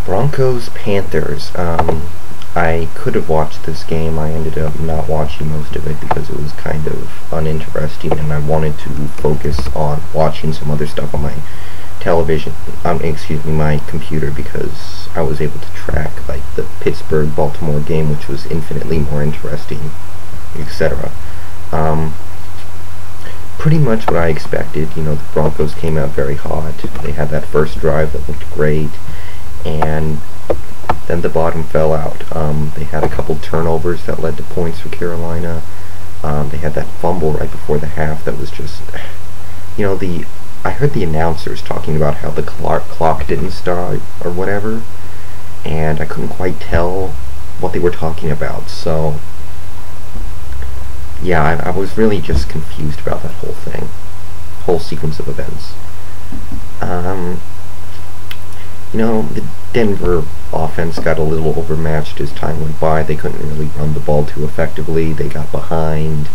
Broncos Panthers. I could have watched this game. I ended up not watching most of it because it was kind of uninteresting, and I wanted to focus on watching some other stuff on my television. Excuse me, my computer, because I was able to track like the Pittsburgh-Baltimore game, which was infinitely more interesting, etc. Pretty much what I expected. You know, the Broncos came out very hot. They had that first drive that looked great, and then the bottom fell out. They had a couple turnovers that led to points for Carolina. They had that fumble right before the half that was just, you know, I heard the announcers talking about how the clock didn't start or whatever, and I couldn't quite tell what they were talking about. So yeah, I was really just confused about that whole sequence of events. You know, the Denver offense got a little overmatched as time went by. They couldn't really run the ball too effectively. They got behind.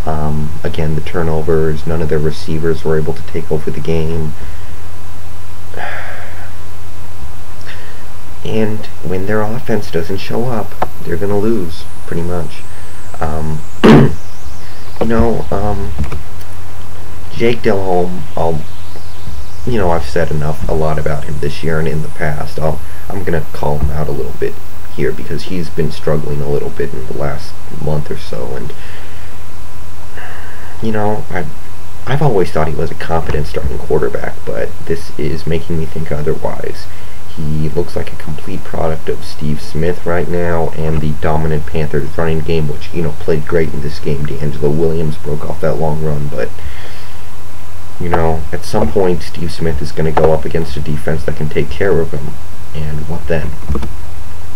Again, the turnovers, none of their receivers were able to take over the game. And when their offense doesn't show up, they're going to lose, pretty much. You know, Jake Delhomme, I've said a lot about him this year and in the past. I'm going to call him out a little bit here because he's been struggling a little bit in the last month or so, and you know, I've always thought he was a competent starting quarterback, but this is making me think otherwise. He looks like a complete product of Steve Smith right now and the dominant Panthers running game, which, you know, played great in this game. D'Angelo Williams broke off that long run, but you know, at some point Steve Smith is going to go up against a defense that can take care of him, and what then?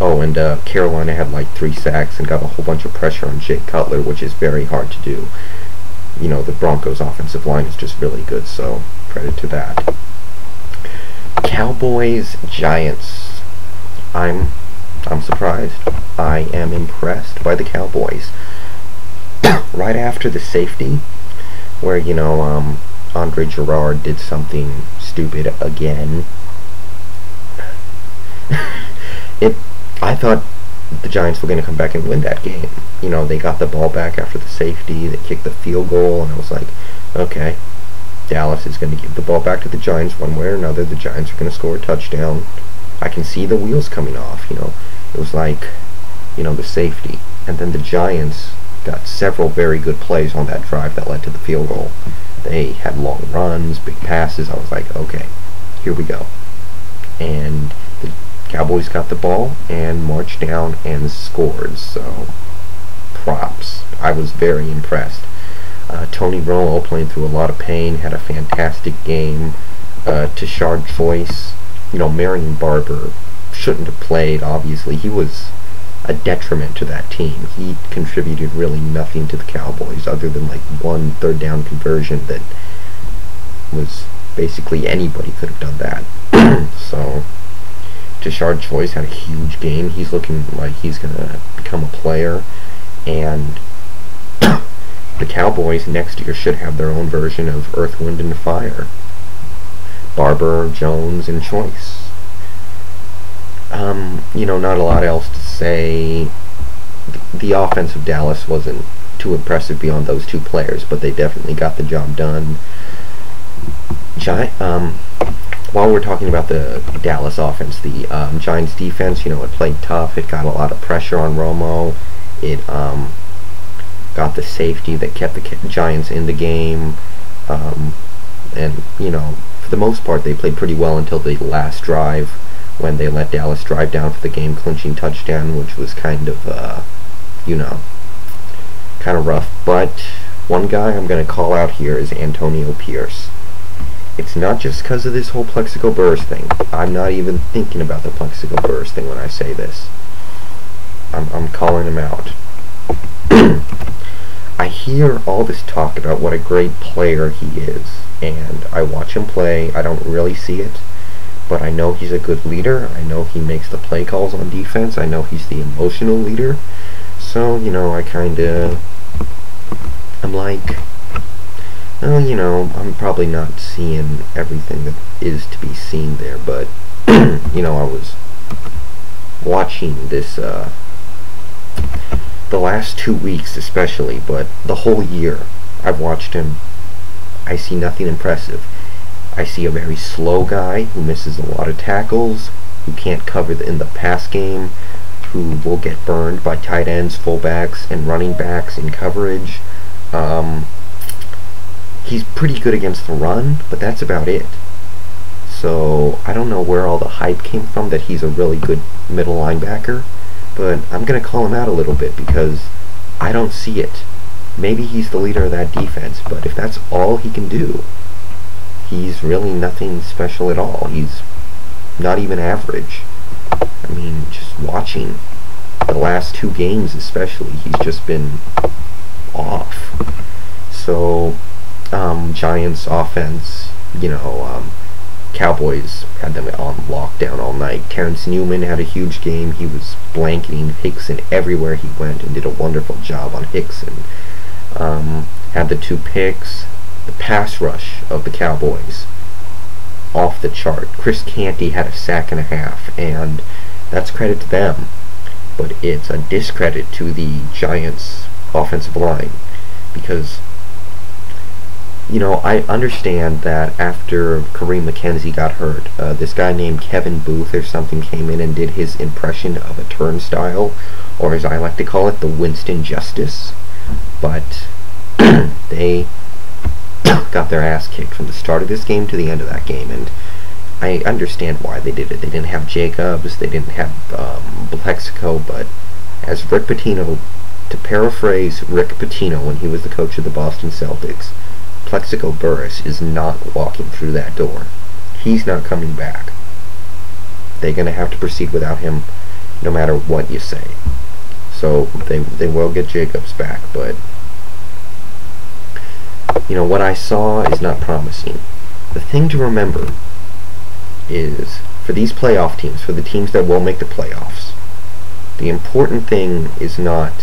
Oh, and Carolina had like 3 sacks and got a whole bunch of pressure on Jay Cutler, which is very hard to do. You know, the Broncos' offensive line is just really good, so credit to that. Cowboys, Giants. I'm surprised. I am impressed by the Cowboys. Right after the safety, where, you know, Andre Gerard did something stupid again. I thought the Giants were going to come back and win that game. You know, they got the ball back after the safety, they kicked the field goal, and I was like, okay, Dallas is going to give the ball back to the Giants one way or another. The Giants are going to score a touchdown. I can see the wheels coming off, you know. It was like, you know, the safety. And then the Giants got several very good plays on that drive that led to the field goal. They had long runs, big passes. I was like, okay, here we go. And the Cowboys got the ball and marched down and scored, so props. I was very impressed. Tony Romo, playing through a lot of pain, had a fantastic game. Tashard Choice, you know, Marion Barber shouldn't have played, obviously. He was a detriment to that team. He contributed really nothing to the Cowboys other than like one third down conversion that was basically anybody could have done that. So Tashard Choice had a huge game. He's looking like he's going to become a player, and the Cowboys next year should have their own version of Earth, Wind, and Fire. Barber, Jones, and Choice. You know, not a lot else to say. The offense of Dallas wasn't too impressive beyond those 2 players, but they definitely got the job done. While we're talking about the Dallas offense, the Giants defense, you know, it played tough. It got a lot of pressure on Romo. It got the safety that kept the Giants in the game. And, you know, for the most part, they played pretty well until the last drive when they let Dallas drive down for the game-clinching touchdown, which was kind of, you know, kind of rough. But one guy I'm going to call out here is Antonio Pierce. It's not just because of this whole Plexico Burress thing. I'm not even thinking about the Plexico Burress thing when I say this. I'm calling him out. I hear all this talk about what a great player he is, and I watch him play. I don't really see it, but I know he's a good leader. I know he makes the play calls on defense. I know he's the emotional leader. So, you know, I'm like, well, you know, I'm probably not seeing everything that is to be seen there, but, you know, I was watching this, the last 2 weeks especially, but the whole year I've watched him, I see nothing impressive. I see a very slow guy who misses a lot of tackles, who can't cover in the pass game, who will get burned by tight ends, fullbacks, and running backs in coverage. He's pretty good against the run, but that's about it. So I don't know where all the hype came from that he's a really good middle linebacker, but I'm going to call him out a little bit because I don't see it. Maybe he's the leader of that defense, but if that's all he can do, he's really nothing special at all. He's not even average. I mean, just watching the last 2 games especially, he's just been off. So, Giants offense, Cowboys had them on lockdown all night. Terrence Newman had a huge game. He was blanketing Hickson everywhere he went and did a wonderful job on Hickson. Had the 2 picks. The pass rush of the Cowboys, off the chart. Chris Canty had a sack and a half, and that's credit to them. But it's a discredit to the Giants' offensive line because, I understand that after Kareem McKenzie got hurt, this guy named Kevin Booth or something came in and did his impression of a turnstile, or as I like to call it, the Winston Justice. But they got their ass kicked from the start of this game to the end of that game, and I understand why they did it. They didn't have Jacobs, they didn't have Plexico, but as Rick Pitino, to paraphrase Rick Pitino when he was the coach of the Boston Celtics, Plexico Burress is not walking through that door. He's not coming back. They're going to have to proceed without him no matter what you say. So they will get Jacobs back, but what I saw is not promising. The thing to remember is, for these playoff teams, for the teams that will make the playoffs, the important thing is not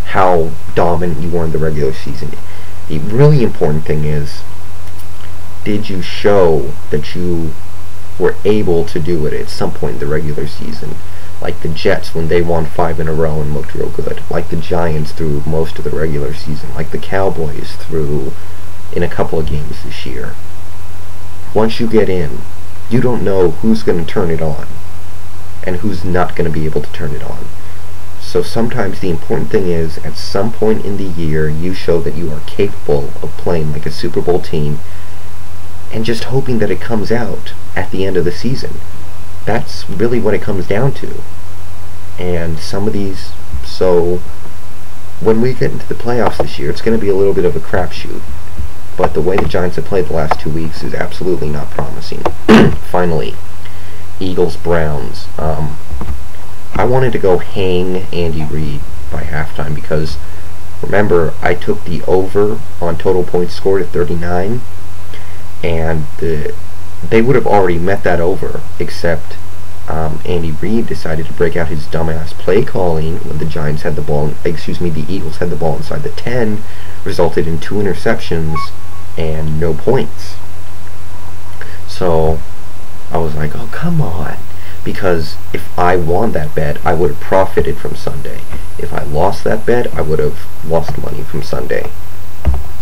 how dominant you were in the regular season. The really important thing is, did you show that you were able to do it at some point in the regular season? Like the Jets when they won 5 in a row and looked real good. Like the Giants through most of the regular season. Like the Cowboys through in a couple of games this year. Once you get in, you don't know who's going to turn it on and who's not going to be able to turn it on. So sometimes the important thing is, at some point in the year, you show that you are capable of playing like a Super Bowl team and just hoping that it comes out at the end of the season. That's really what it comes down to. And some of these, so when we get into the playoffs this year, it's going to be a little bit of a crapshoot. But the way the Giants have played the last 2 weeks is absolutely not promising. Finally, Eagles-Browns. I wanted to go hang Andy Reid by halftime because, remember, I took the over on total points scored at 39, and they would have already met that over, except Andy Reid decided to break out his dumbass play calling when the Giants had the ball, the Eagles had the ball inside the 10, resulted in 2 interceptions and no points. So I was like, oh, come on. Because if I won that bet, I would have profited from Sunday. If I lost that bet, I would have lost money from Sunday.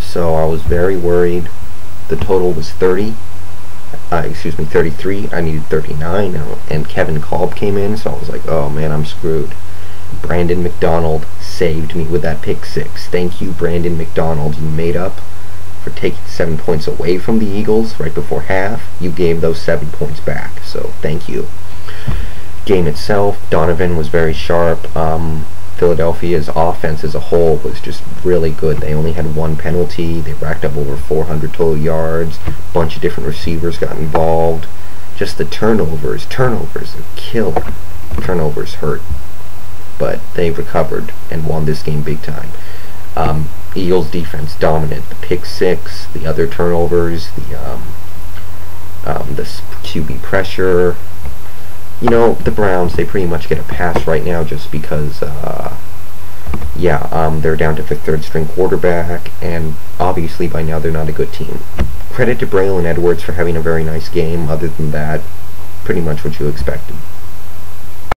So I was very worried. The total was 33. I needed 39, and Kevin Kolb came in, so I was like, oh man, I'm screwed. Brandon McDonald saved me with that pick 6. Thank you, Brandon McDonald. You made up for taking 7 points away from the Eagles right before half. You gave those 7 points back, so thank you. Game itself, Donovan was very sharp. Philadelphia's offense as a whole was just really good. They only had 1 penalty. They racked up over 400 total yards. A bunch of different receivers got involved. Just the turnovers are killer. Turnovers hurt. But they recovered and won this game big time. Eagles defense dominant. The pick 6, the other turnovers, the QB pressure. The Browns, they pretty much get a pass right now just because, they're down to the 3rd string quarterback, and obviously by now they're not a good team. Credit to Braylon Edwards for having a very nice game. Other than that, pretty much what you expected.